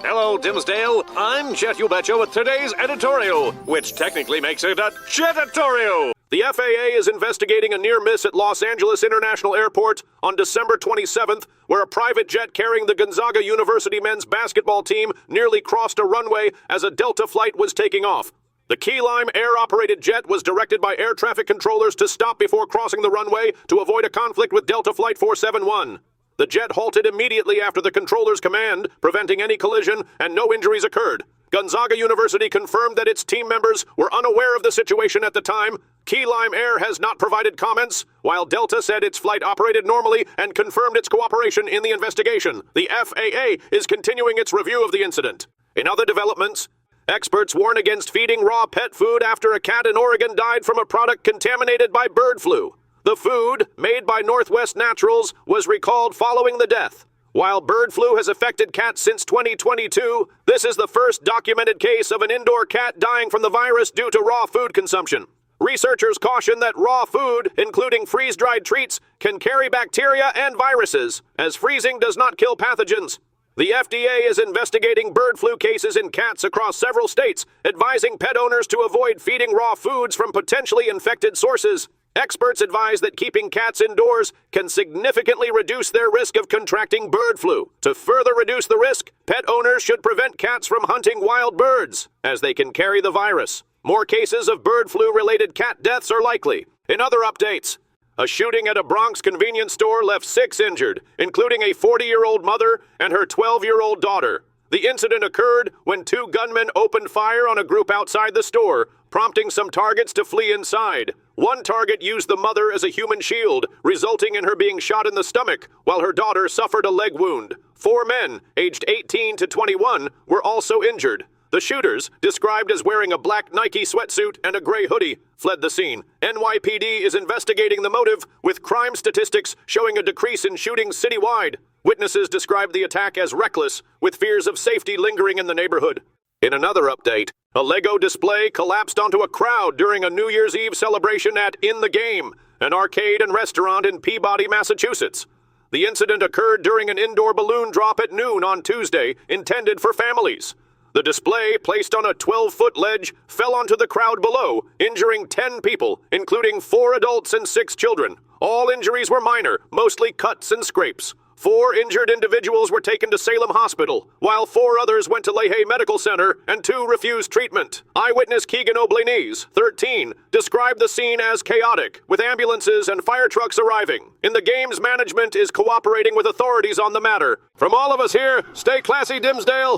Hello, Dimsdale. I'm Jet You Betcha with today's editorial, which technically makes it a Jetatorial. The FAA is investigating a near miss at Los Angeles International Airport on December 27th, where a private jet carrying the Gonzaga University men's basketball team nearly crossed a runway as a Delta flight was taking off. The Key Lime air-operated jet was directed by air traffic controllers to stop before crossing the runway to avoid a conflict with Delta Flight 471. The jet halted immediately after the controller's command, preventing any collision, and no injuries occurred. Gonzaga University confirmed that its team members were unaware of the situation at the time. Key Lime Air has not provided comments, while Delta said its flight operated normally and confirmed its cooperation in the investigation. The FAA is continuing its review of the incident. In other developments, experts warn against feeding raw pet food after a cat in Oregon died from a product contaminated by bird flu. The food, made by Northwest Naturals, was recalled following the death. While bird flu has affected cats since 2022, this is the first documented case of an indoor cat dying from the virus due to raw food consumption. Researchers caution that raw food, including freeze-dried treats, can carry bacteria and viruses, as freezing does not kill pathogens. The FDA is investigating bird flu cases in cats across several states, advising pet owners to avoid feeding raw foods from potentially infected sources. Experts advise that keeping cats indoors can significantly reduce their risk of contracting bird flu. To further reduce the risk, pet owners should prevent cats from hunting wild birds, as they can carry the virus. More cases of bird flu-related cat deaths are likely. In other updates, a shooting at a Bronx convenience store left 6 injured, including a 40-year-old mother and her 12-year-old daughter. The incident occurred when 2 gunmen opened fire on a group outside the store, prompting some targets to flee inside. One target used the mother as a human shield, resulting in her being shot in the stomach, while her daughter suffered a leg wound. 4 men, aged 18 to 21, were also injured. The shooters, described as wearing a black Nike sweatsuit and a gray hoodie, fled the scene. NYPD is investigating the motive, with crime statistics showing a decrease in shootings citywide. Witnesses described the attack as reckless, with fears of safety lingering in the neighborhood. In another update, a Lego display collapsed onto a crowd during a New Year's Eve celebration at In the Game, an arcade and restaurant in Peabody, Massachusetts. The incident occurred during an indoor balloon drop at noon on Tuesday, intended for families. The display, placed on a 12-foot ledge, fell onto the crowd below, injuring 10 people, including 4 adults and 6 children. All injuries were minor, mostly cuts and scrapes. 4 injured individuals were taken to Salem Hospital, while 4 others went to Lehigh Medical Center and 2 refused treatment. Eyewitness Keegan O'Blanese, 13, described the scene as chaotic, with ambulances and fire trucks arriving. In the game's management is cooperating with authorities on the matter. From all of us here, stay classy, Dimsdale.